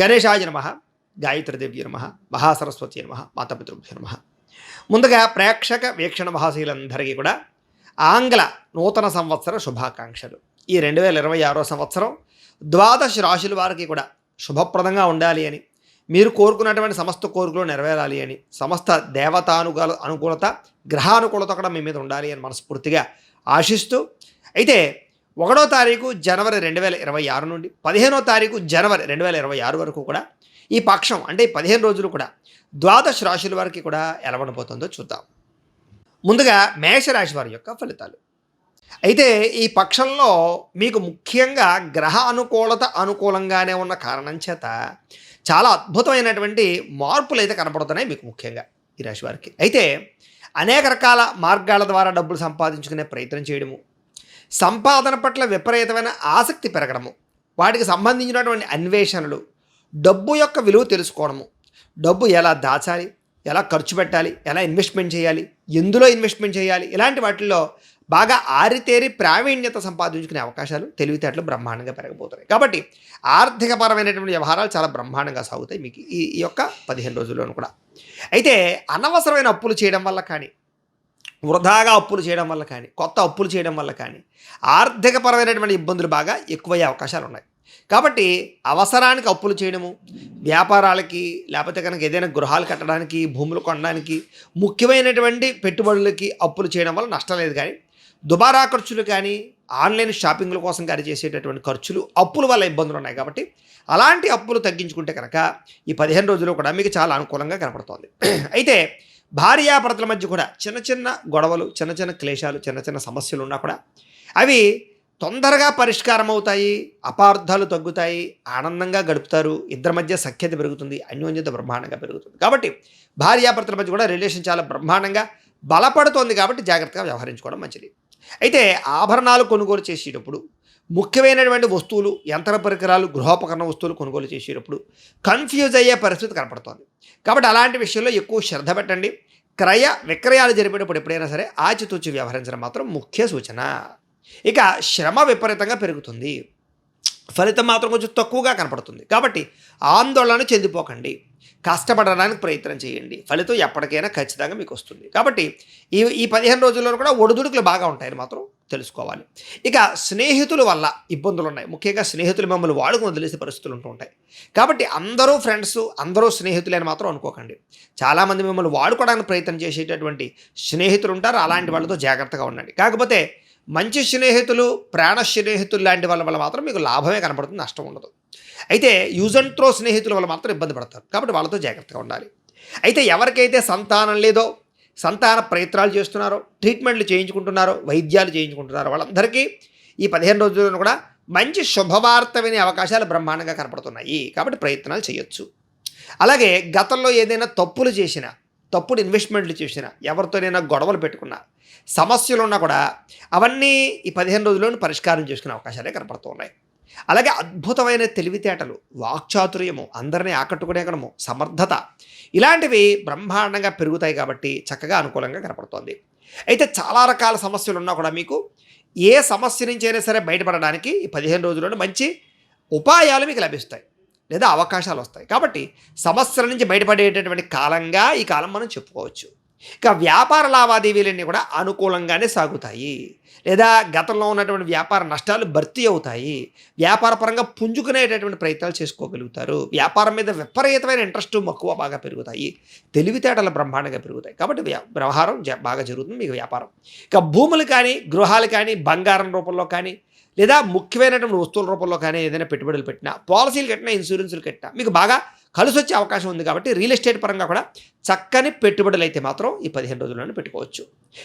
గణేశాయ నమః, గాయత్రీదేవ్య నమః, మహాసరస్వతి నమః, మాతాపితృభ్యో నమః. ముందుగా ప్రేక్షక వీక్షణ మహాశీలందరికీ కూడా ఆంగ్ల నూతన సంవత్సర శుభాకాంక్షలు. ఈ 2026 సంవత్సరం ద్వాదశ రాశుల వారికి కూడా శుభప్రదంగా ఉండాలి అని, మీరు కోరుకున్నటువంటి సమస్త కోరికలు నెరవేరాలి అని, సమస్త అనుకూలత గ్రహానుకూలత కూడా మీ మీద ఉండాలి అని మనస్ఫూర్తిగా ఆశిస్తూ, అయితే 1వ తారీఖు జనవరి 2026 నుండి 15వ తారీఖు జనవరి 2026 వరకు కూడా ఈ పక్షం అంటే ఈ 15 రోజులు కూడా ద్వాదశ రాశుల వారికి కూడా ఎలా ఉండబోతుందో చూద్దాం. ముందుగా మేషరాశి వారి యొక్క ఫలితాలు. అయితే ఈ పక్షంలో మీకు ముఖ్యంగా గ్రహ అనుకూలంగానే ఉన్న కారణం చేత చాలా అద్భుతమైనటువంటి మార్పులు అయితే కనపడుతున్నాయి మీకు ముఖ్యంగా ఈ రాశి వారికి. అయితే అనేక రకాల మార్గాల ద్వారా డబ్బులు సంపాదించుకునే ప్రయత్నం చేయడము, సంపాదన పట్ల విపరీతమైన ఆసక్తి పెరగడము, వాటికి సంబంధించినటువంటి అన్వేషణలు, డబ్బు యొక్క విలువ తెలుసుకోవడము, డబ్బు ఎలా దాచాలి, ఎలా ఖర్చు పెట్టాలి, ఎలా ఇన్వెస్ట్మెంట్ చేయాలి, ఎందులో ఇన్వెస్ట్మెంట్ చేయాలి, ఇలాంటి వాటిల్లో బాగా ఆరితేరి ప్రావీణ్యత సంపాదించుకునే అవకాశాలు, తెలివితేటలు బ్రహ్మాండంగా పెరగబోతున్నాయి. కాబట్టి ఆర్థికపరమైనటువంటి వ్యవహారాలు చాలా బ్రహ్మాండంగా సాగుతాయి మీకు ఈ యొక్క 15 రోజుల్లోనూ కూడా. అయితే అనవసరమైన అప్పులు చేయడం వల్ల కానీ, వృధాగా అప్పులు చేయడం వల్ల కానీ, కొత్త అప్పులు చేయడం వల్ల కానీ ఆర్థికపరమైనటువంటి ఇబ్బందులు బాగా ఎక్కువయ్యే అవకాశాలు ఉన్నాయి. కాబట్టి అవసరానికి అప్పులు చేయడము, వ్యాపారాలకి లేకపోతే కనుక ఏదైనా గృహాలు కట్టడానికి, భూములు కొనడానికి, ముఖ్యమైనటువంటి పెట్టుబడులకి అప్పులు చేయడం వల్ల నష్టం లేదు. కానీ దుబారా ఖర్చులు కానీ, ఆన్లైన్ షాపింగ్ల కోసం కానీ చేసేటటువంటి ఖర్చులు, అప్పుల వల్ల ఇబ్బందులు ఉన్నాయి. కాబట్టి అలాంటి అప్పులు తగ్గించుకుంటే కనుక ఈ 15 రోజులు కూడా మీకు చాలా అనుకూలంగా కనపడుతోంది. అయితే భార్యాభర్తల మధ్య కూడా చిన్న చిన్న గొడవలు, చిన్న చిన్న క్లేశాలు, చిన్న చిన్న సమస్యలు ఉన్నా కూడా అవి తొందరగా పరిష్కారం అవుతాయి, అపార్థాలు తగ్గుతాయి, ఆనందంగా గడుపుతారు, ఇద్దరి మధ్య సఖ్యత పెరుగుతుంది, అన్యోన్యత బ్రహ్మాండంగా పెరుగుతుంది. కాబట్టి భార్యాభర్తల మధ్య కూడా రిలేషన్ చాలా బ్రహ్మాండంగా బలపడుతోంది. కాబట్టి జాగ్రత్తగా వ్యవహరించుకోవడం మంచిది. అయితే ఆభరణాలు కొనుగోలు చేసేటప్పుడు, ముఖ్యమైనటువంటి వస్తువులు, యంత్ర పరికరాలు, గృహోపకరణ వస్తువులు కొనుగోలు చేసేటప్పుడు కన్ఫ్యూజ్ అయ్యే పరిస్థితి కనపడుతోంది. కాబట్టి అలాంటి విషయంలో ఎక్కువ శ్రద్ధ పెట్టండి. క్రయ విక్రయాలు జరిపేటప్పుడు ఎప్పుడైనా సరే ఆచితూచి వ్యవహరించడం మాత్రం ముఖ్య సూచన. ఇక శ్రమ విపరీతంగా పెరుగుతుంది, ఫలితం మాత్రం కొంచెం తక్కువగా కనపడుతుంది. కాబట్టి ఆందోళన చెందిపోకండి, కష్టపడడానికి ప్రయత్నం చేయండి, ఫలితం ఎప్పటికైనా ఖచ్చితంగా మీకు వస్తుంది. కాబట్టి ఈ 15 రోజుల్లో కూడా ఒడిదుడుకులు బాగా ఉంటాయని మాత్రం తెలుసుకోవాలి. ఇక స్నేహితుల వల్ల ఇబ్బందులు ఉన్నాయి. ముఖ్యంగా స్నేహితులు మిమ్మల్ని వాడుకుని వదిలేసే పరిస్థితులు ఉంటూ ఉంటాయి. కాబట్టి అందరూ ఫ్రెండ్స్, అందరూ స్నేహితులు అని మాత్రం అనుకోకండి. చాలామంది మిమ్మల్ని వాడుకోవడానికి ప్రయత్నం చేసేటటువంటి స్నేహితులు ఉంటారు. అలాంటి వాళ్ళతో జాగ్రత్తగా ఉండండి. కాకపోతే మంచి స్నేహితులు, ప్రాణ స్నేహితులు లాంటి వాళ్ళ వల్ల మాత్రం మీకు లాభమే కనపడుతుంది, నష్టం ఉండదు. అయితే యూజ్ అండ్ త్రో స్నేహితుల వల్ల మాత్రం ఇబ్బంది పడతారు. కాబట్టి వాళ్ళతో జాగ్రత్తగా ఉండాలి. అయితే ఎవరికైతే సంతానం లేదో, సంతాన ప్రయత్నాలు చేస్తున్నారో, ట్రీట్మెంట్లు చేయించుకుంటున్నారో, వైద్యాలు చేయించుకుంటున్నారో వాళ్ళందరికీ ఈ 15 రోజుల్లో కూడా మంచి శుభవార్త వినే అవకాశాలు బ్రహ్మాండంగా కనపడుతున్నాయి. కాబట్టి ప్రయత్నాలు చేయొచ్చు. అలాగే గతంలో ఏదైనా తప్పులు చేసినా, తప్పుడు ఇన్వెస్ట్మెంట్లు చేసినా, ఎవరితోనైనా గొడవలు పెట్టుకున్నా, సమస్యలు ఉన్నా కూడా అవన్నీ ఈ 15 రోజుల్లోనూ పరిష్కారం చేసుకునే అవకాశాలే కనపడుతున్నాయి. అలాగే అద్భుతమైన తెలివితేటలు, వాక్చాతుర్యము, అందరినీ ఆకట్టుకునేకడము, సమర్థత, ఇలాంటివి బ్రహ్మాండంగా పెరుగుతాయి. కాబట్టి చక్కగా అనుకూలంగా కనపడుతోంది. అయితే చాలా రకాల సమస్యలు ఉన్నా కూడా మీకు ఏ సమస్య నుంచి అయినా సరే బయటపడడానికి ఈ 15 రోజుల్లోనే మంచి ఉపాయాలు మీకు లభిస్తాయి లేదా అవకాశాలు వస్తాయి. కాబట్టి సమస్యల నుంచి బయటపడేటటువంటి కాలంగా ఈ కాలం మనం చెప్పుకోవచ్చు. ఇక వ్యాపార లావాదేవీలన్నీ కూడా అనుకూలంగానే సాగుతాయి, లేదా గతంలో ఉన్నటువంటి వ్యాపార నష్టాలు భర్తీ అవుతాయి. వ్యాపార పరంగా పుంజుకునేటటువంటి ప్రయత్నాలు చేసుకోగలుగుతారు. వ్యాపారం మీద విపరీతమైన ఇంట్రెస్ట్, మక్కువ బాగా పెరుగుతాయి. తెలివితేటలు బ్రహ్మాండంగా పెరుగుతాయి. కాబట్టి వ్యవహారం బాగా జరుగుతుంది మీకు వ్యాపారం. ఇక భూములు కానీ, గృహాలు కానీ, బంగారం రూపంలో కానీ, లేదా ముఖ్యమైనటువంటి వస్తువుల రూపంలో కానీ ఏదైనా పెట్టుబడులు పెట్టినా, పాలసీలు కట్టినా, ఇన్సూరెన్సులు కట్టినా మీకు బాగా కలిసి వచ్చే అవకాశం ఉంది. కాబట్టి రియల్ ఎస్టేట్ పరంగా కూడా చక్కని పెట్టుబడులు అయితే మాత్రం ఈ 15 రోజుల్లోనే పెట్టుకోవచ్చు.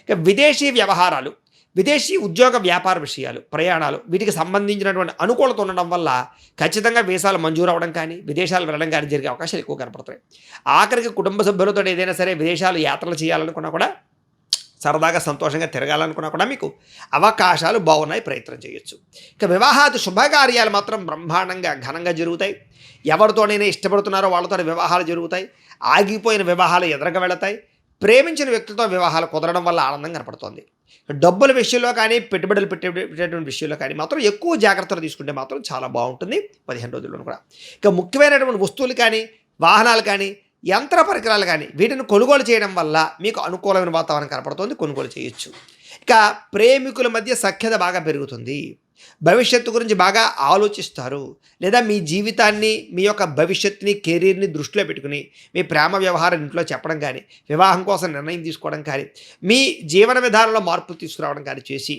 ఇక విదేశీ వ్యవహారాలు, విదేశీ ఉద్యోగ వ్యాపార విషయాలు, ప్రయాణాలు, వీటికి సంబంధించినటువంటి అనుకూలత ఉండడం వల్ల ఖచ్చితంగా వీసాలు మంజూరు అవ్వడం కానీ, విదేశాలు వెళ్ళడం కానీ జరిగే అవకాశాలు ఎక్కువ కనపడతాయి. ఆఖరికి కుటుంబ సభ్యులతో ఏదైనా సరే విదేశాలు యాత్రలు చేయాలనుకున్నా కూడా, సరదాగా సంతోషంగా తిరగాలనుకున్నా కూడా మీకు అవకాశాలు బాగున్నాయి, ప్రయత్నం చేయొచ్చు. ఇక వివాహాది శుభకార్యాలు మాత్రం బ్రహ్మాండంగా ఘనంగా జరుగుతాయి. ఎవరితోనైనా ఇష్టపడుతున్నారో వాళ్ళతో వివాహాలు జరుగుతాయి. ఆగిపోయిన వివాహాలు ఎదురుగా వెళతాయి. ప్రేమించిన వ్యక్తులతో వివాహాలు కుదరడం వల్ల ఆనందం కనపడుతోంది. డబ్బుల విషయంలో కానీ పెట్టుబడులు పెట్టేటువంటి విషయంలో కానీ మాత్రం ఎక్కువ జాగ్రత్తలు తీసుకుంటే మాత్రం చాలా బాగుంటుంది 15 రోజుల్లోనూ కూడా. ఇక ముఖ్యమైనటువంటి వస్తువులు కానీ, వాహనాలు కానీ, యంత్ర పరికరాలు కానీ వీటిని కొనుగోలు చేయడం వల్ల మీకు అనుకూలమైన వాతావరణం కనపడుతుంది, కొనుగోలు చేయొచ్చు. ఇక ప్రేమికుల మధ్య సఖ్యత బాగా పెరుగుతుంది. భవిష్యత్తు గురించి బాగా ఆలోచిస్తారు, లేదా మీ జీవితాన్ని, మీ యొక్క భవిష్యత్తుని, కెరీర్ని దృష్టిలో పెట్టుకుని మీ ప్రేమ వ్యవహారం ఇంట్లో చెప్పడం కానీ, వివాహం కోసం నిర్ణయం తీసుకోవడం కానీ, మీ జీవన విధానంలో మార్పులు తీసుకురావడం కానీ చేసి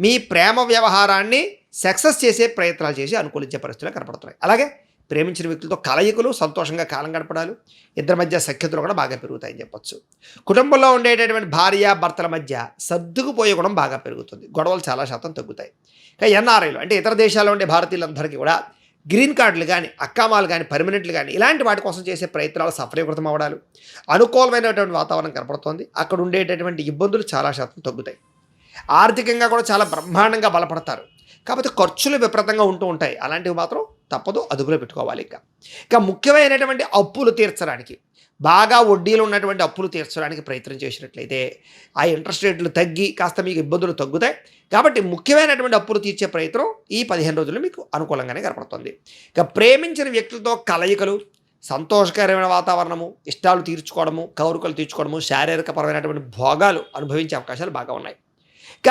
మీ ప్రేమ వ్యవహారాన్ని సక్సెస్ చేసే ప్రయత్నాలు చేసి అనుకూలించే పరిస్థితులు కనపడుతున్నాయి. అలాగే ప్రేమించిన వ్యక్తులతో కలయికలు, సంతోషంగా కాలం గడపడాలు, ఇద్దరి మధ్య సఖ్యతలు కూడా బాగా పెరుగుతాయని చెప్పొచ్చు. కుటుంబంలో ఉండేటటువంటి భార్య భర్తల మధ్య సర్దుకుపోయే గుణం బాగా పెరుగుతుంది, గొడవలు చాలా శాతం తగ్గుతాయి. ఇక ఎన్ఆర్ఐలు అంటే ఇతర దేశాల్లో ఉండే భారతీయులందరికీ కూడా గ్రీన్ కార్డులు కానీ, అక్కామాలు కానీ, పర్మనెంట్లు కానీ ఇలాంటి వాటి కోసం చేసే ప్రయత్నాలు సఫలీకృతం అవ్వడాలు, అనుకూలమైనటువంటి వాతావరణం కనపడుతోంది. అక్కడ ఉండేటటువంటి ఇబ్బందులు చాలా శాతం తగ్గుతాయి. ఆర్థికంగా కూడా చాలా బ్రహ్మాండంగా బలపడతారు. కాకపోతే ఖర్చులు విపరీతంగా ఉంటూ ఉంటాయి, అలాంటివి మాత్రం తప్పదు, అదుపులో పెట్టుకోవాలి. ఇక ముఖ్యమైనటువంటి అప్పులు తీర్చడానికి, బాగా వడ్డీలు ఉన్నటువంటి అప్పులు తీర్చడానికి ప్రయత్నం చేసినట్లయితే ఆ ఇంట్రెస్ట్ రేట్లు తగ్గి కాస్త మీకు ఇబ్బందులు తగ్గుతాయి. కాబట్టి ముఖ్యమైనటువంటి అప్పులు తీర్చే ప్రయత్నం ఈ 15 రోజుల్లో మీకు అనుకూలంగానే కనపడుతుంది. ఇక ప్రేమించిన వ్యక్తులతో కలయికలు, సంతోషకరమైన వాతావరణము, ఇష్టాలు తీర్చుకోవడము, కోరికలు తీర్చుకోవడము, శారీరకపరమైనటువంటి భోగాలు అనుభవించే అవకాశాలు బాగా ఉన్నాయి. ఇక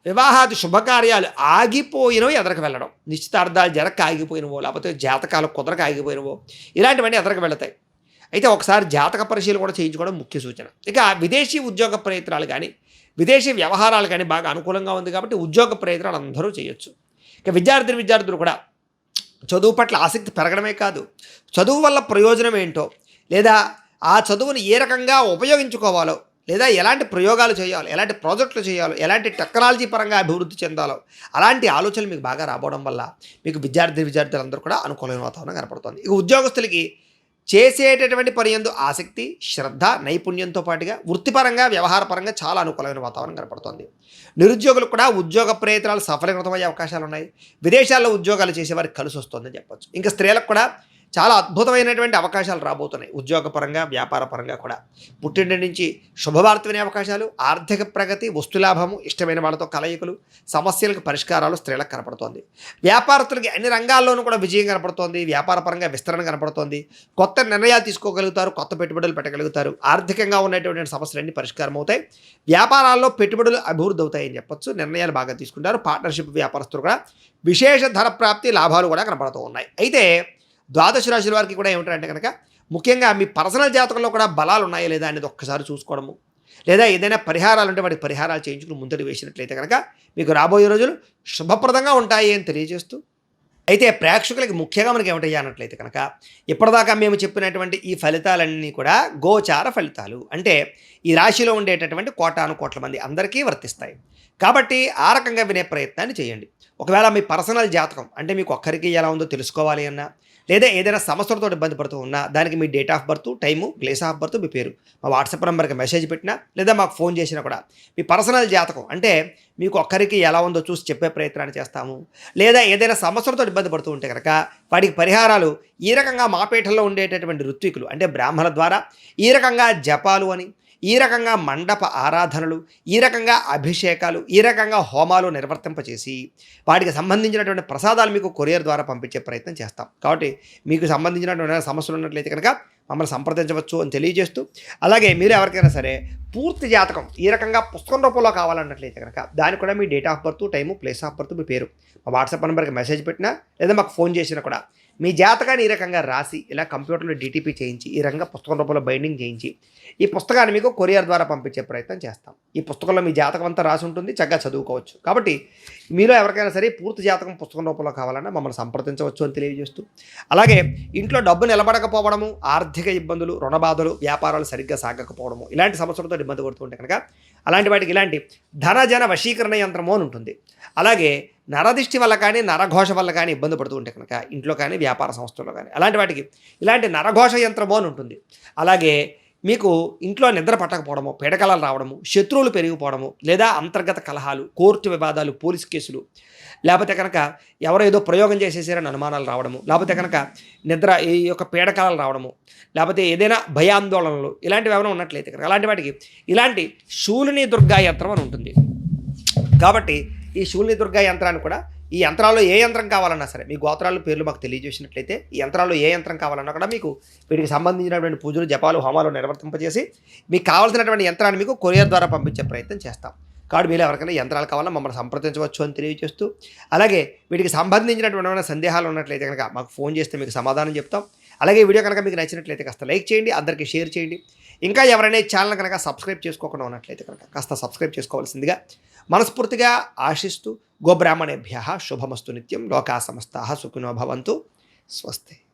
వివాహాది శుభకార్యాలు ఆగిపోయినవి ఎదరకు వెళ్ళడం, నిశ్చితార్థాలు జరగక ఆగిపోయినవో, లేకపోతే జాతకాలు కుదరక ఆగిపోయినవో ఇలాంటివన్నీ ఎదరకు వెళతాయి. అయితే ఒకసారి జాతక పరిశీలన కూడా చేయించుకోవడం ముఖ్య సూచన. ఇక విదేశీ ఉద్యోగ ప్రయత్నాలు కానీ, విదేశీ వ్యవహారాలు కానీ బాగా అనుకూలంగా ఉంది కాబట్టి ఉద్యోగ ప్రయత్నాలు అందరూ చేయొచ్చు. ఇక విద్యార్థులు కూడా చదువు పట్ల ఆసక్తి పెరగడమే కాదు, చదువు వల్ల ప్రయోజనం ఏంటో, లేదా ఆ చదువును ఏ రకంగా ఉపయోగించుకోవాలో, లేదా ఎలాంటి ప్రయోగాలు చేయాలో, ఎలాంటి ప్రాజెక్టులు చేయాలో, ఎలాంటి టెక్నాలజీ పరంగా అభివృద్ధి చెందాలో అలాంటి ఆలోచనలు మీకు బాగా రాబోవడం వల్ల మీకు విద్యార్థులందరూ కూడా అనుకూలమైన వాతావరణం కనపడుతుంది. ఇక ఉద్యోగస్తులకి చేసేటటువంటి పని యందు ఆసక్తి, శ్రద్ధ, నైపుణ్యంతో పాటుగా వృత్తిపరంగా, వ్యవహారపరంగా చాలా అనుకూలమైన వాతావరణం కనపడుతుంది. నిరుద్యోగులకు కూడా ఉద్యోగ ప్రయత్నాలు సఫలీకృతమయ్యే అవకాశాలు ఉన్నాయి. విదేశాల్లో ఉద్యోగాలు చేసేవారికి కలిసి వస్తుందని చెప్పొచ్చు. ఇంకా స్త్రీలకు కూడా చాలా అద్భుతమైనటువంటి అవకాశాలు రాబోతున్నాయి, ఉద్యోగపరంగా, వ్యాపారపరంగా కూడా. పుట్టింటి నుంచి శుభవార్త వినే అవకాశాలు, ఆర్థిక ప్రగతి, వస్తులాభము, ఇష్టమైన వాళ్ళతో కలయికలు, సమస్యలకు పరిష్కారాలు స్త్రీలకు కనపడుతోంది. వ్యాపారస్తులకి అన్ని రంగాల్లోనూ కూడా విజయం కనపడుతోంది, వ్యాపారపరంగా విస్తరణ కనపడుతోంది. కొత్త నిర్ణయాలు తీసుకోగలుగుతారు, కొత్త పెట్టుబడులు పెట్టగలుగుతారు. ఆర్థికంగా ఉన్నటువంటి సమస్యలన్నీ పరిష్కారం అవుతాయి. వ్యాపారాల్లో పెట్టుబడులు అభివృద్ధి అవుతాయని చెప్పొచ్చు. నిర్ణయాలు బాగా తీసుకుంటారు. పార్ట్నర్షిప్ వ్యాపారస్తులు కూడా విశేష ధన ప్రాప్తి, లాభాలు కూడా కనపడుతూ ఉన్నాయి. అయితే ద్వాదశ రాశుల వారికి కూడా ఏమిటంటే కనుక ముఖ్యంగా మీ పర్సనల్ జాతకంలో కూడా బలాలు ఉన్నాయా లేదా అనేది ఒక్కసారి చూసుకోవడము, లేదా ఏదైనా పరిహారాలు ఉంటే వాటి పరిహారాలు చేయించుకుని ముందడి వేసినట్లయితే కనుక మీకు రాబోయే రోజులు శుభప్రదంగా ఉంటాయి అని తెలియజేస్తూ, అయితే ప్రేక్షకులకి ముఖ్యంగా మనకి ఏమిటయ్యా అన్నట్లయితే కనుక ఇప్పటిదాకా మేము చెప్పినటువంటి ఈ ఫలితాలన్నీ కూడా గోచార ఫలితాలు, అంటే ఈ రాశిలో ఉండేటటువంటి కోటాను కోట్ల మంది అందరికీ వర్తిస్తాయి. కాబట్టి ఆ రకంగా వినే ప్రయత్నాన్ని చేయండి. ఒకవేళ మీ పర్సనల్ జాతకం అంటే మీకు ఒక్కరికి ఎలా ఉందో తెలుసుకోవాలి అన్నా, లేదా ఏదైనా సమస్యలతో ఇబ్బంది పడుతూ ఉన్నా దానికి మీ date of birth, time, place of birth, మీ పేరు మా వాట్సాప్ నెంబర్కి మెసేజ్ పెట్టినా, లేదా మాకు ఫోన్ చేసినా కూడా మీ పర్సనల్ జాతకం అంటే మీకు ఒక్కరికి ఎలా ఉందో చూసి చెప్పే ప్రయత్నాన్ని చేస్తాము. లేదా ఏదైనా సమస్యలతో ఇబ్బంది పడుతూ ఉంటే కనుక వాటికి పరిహారాలు ఈ రకంగా మా పీఠంలో ఉండేటటువంటి ఋత్వికులు అంటే బ్రాహ్మణుల ద్వారా ఈ రకంగా జపాలు అని, ఈ రకంగా మండప ఆరాధనలు, ఈ రకంగా అభిషేకాలు, ఈ రకంగా హోమాలు నిర్వర్తింపచేసి వాటికి సంబంధించినటువంటి ప్రసాదాలు మీకు కొరియర్ ద్వారా పంపించే ప్రయత్నం చేస్తాం. కాబట్టి మీకు సంబంధించినటువంటి సమస్యలు ఉన్నట్లయితే కనుక మమ్మల్ని సంప్రదించవచ్చు అని తెలియజేస్తూ, అలాగే మీరు ఎవరికైనా సరే పూర్తి జాతకం ఈ రకంగా పుస్తకం రూపంలో కావాలన్నట్లయితే కనుక దానికి కూడా మీ date of birth, time, place of birth, మీ పేరు మా వాట్సాప్ నెంబర్కి మెసేజ్ పెట్టినా, లేదా మాకు ఫోన్ చేసినా కూడా మీ జాతకాన్ని ఈ రకంగా రాసి ఇలా కంప్యూటర్లో డిటిపి చేయించి ఈ రకంగా పుస్తకం రూపంలో బైండింగ్ చేయించి ఈ పుస్తకాన్ని మీకు కొరియర్ ద్వారా పంపించే ప్రయత్నం చేస్తాం. ఈ పుస్తకంలో మీ జాతకం అంతా రాసి ఉంటుంది, చక్కగా చదువుకోవచ్చు. కాబట్టి మీలో ఎవరికైనా సరే పూర్తి జాతకం పుస్తకం రూపంలో కావాలన్నా మమ్మల్ని సంప్రదించవచ్చు అని తెలియజేస్తూ, అలాగే ఇంట్లో డబ్బు నిలబడకపోవడము, ఆర్థిక ఇబ్బందులు, రుణబాధలు, వ్యాపారాలు సరిగ్గా సాగకపోవడము ఇలాంటి సమస్యలతో ఇబ్బంది పడుతుంటే కనుక అలాంటి వాటికి ఇలాంటి ధనజన వశీకరణ యంత్రము అని ఉంటుంది. అలాగే నరదిష్టి వల్ల కానీ, నరఘోష వల్ల కానీ ఇబ్బంది పడుతూ ఉంటే కనుక ఇంట్లో కానీ, వ్యాపార సంస్థల్లో కానీ అలాంటి వాటికి ఇలాంటి నరఘోష యంత్రము అని ఉంటుంది. అలాగే మీకు ఇంట్లో నిద్ర పట్టకపోవడము, పీడకలాలు రావడము, శత్రువులు పెరిగిపోవడము, లేదా అంతర్గత కలహాలు, కోర్టు వివాదాలు, పోలీస్ కేసులు, లేకపోతే కనుక ఎవరో ఏదో ప్రయోగం చేసేసారని అనుమానాలు రావడము, లేకపోతే కనుక నిద్ర ఈ యొక్క పీడకలాలు రావడము, లేకపోతే ఏదైనా భయాందోళనలు ఇలాంటివి ఏమైనా ఉన్నట్లయితే కనుక అలాంటి వాటికి ఇలాంటి శూలిని దుర్గా యంత్రం అని ఉంటుంది. కాబట్టి ఈ శూలిని దుర్గా యంత్రాన్ని కూడా ఈ యంత్రాల్లో ఏ యంత్రం కావాలన్నా సరే మీ గోత్రాల పేర్లు మాకు తెలియజేసినట్లయితే ఈ యంత్రాల్లో ఏ యంత్రం కావాలన్నా కూడా మీకు వీటికి సంబంధించినటువంటి పూజలు జపాలు హోమాలు నిర్వర్తింపజేసి మీకు కావాల్సినటువంటి యంత్రాన్ని మీకు కొరియర్ ద్వారా పంపించే ప్రయత్నం చేస్తాం. కాబట్టి మీరు ఎవరికైనా యంత్రాలు కావాలన్నా మమ్మల్ని సంప్రదించవచ్చు అని తెలియజేస్తూ, అలాగే వీటికి సంబంధించినటువంటి సందేహాలు ఉన్నట్లయితే కనుక మాకు ఫోన్ చేస్తే మీకు సమాధానం చెప్తాం. అలాగే వీడియో కనుక మీకు నచ్చినట్లయితే కాస్త లైక్ చేయండి, అందరికీ షేర్ చేయండి. ఇంకా ఎవరైనా ఛానల్ కనుక సబ్స్క్రైబ్ చేసుకోకుండా ఉన్నట్లయితే కనుక కాస్త సబ్స్క్రైబ్ చేసుకోవాల్సిందిగా మనస్ఫూర్తిగా ఆశిస్తూ గోబ్రాహ్మణేభ్యः శుభమస్తు నిత్యం. లోకా సమస్తాః సుఖినో భవంతు. స్వస్తి.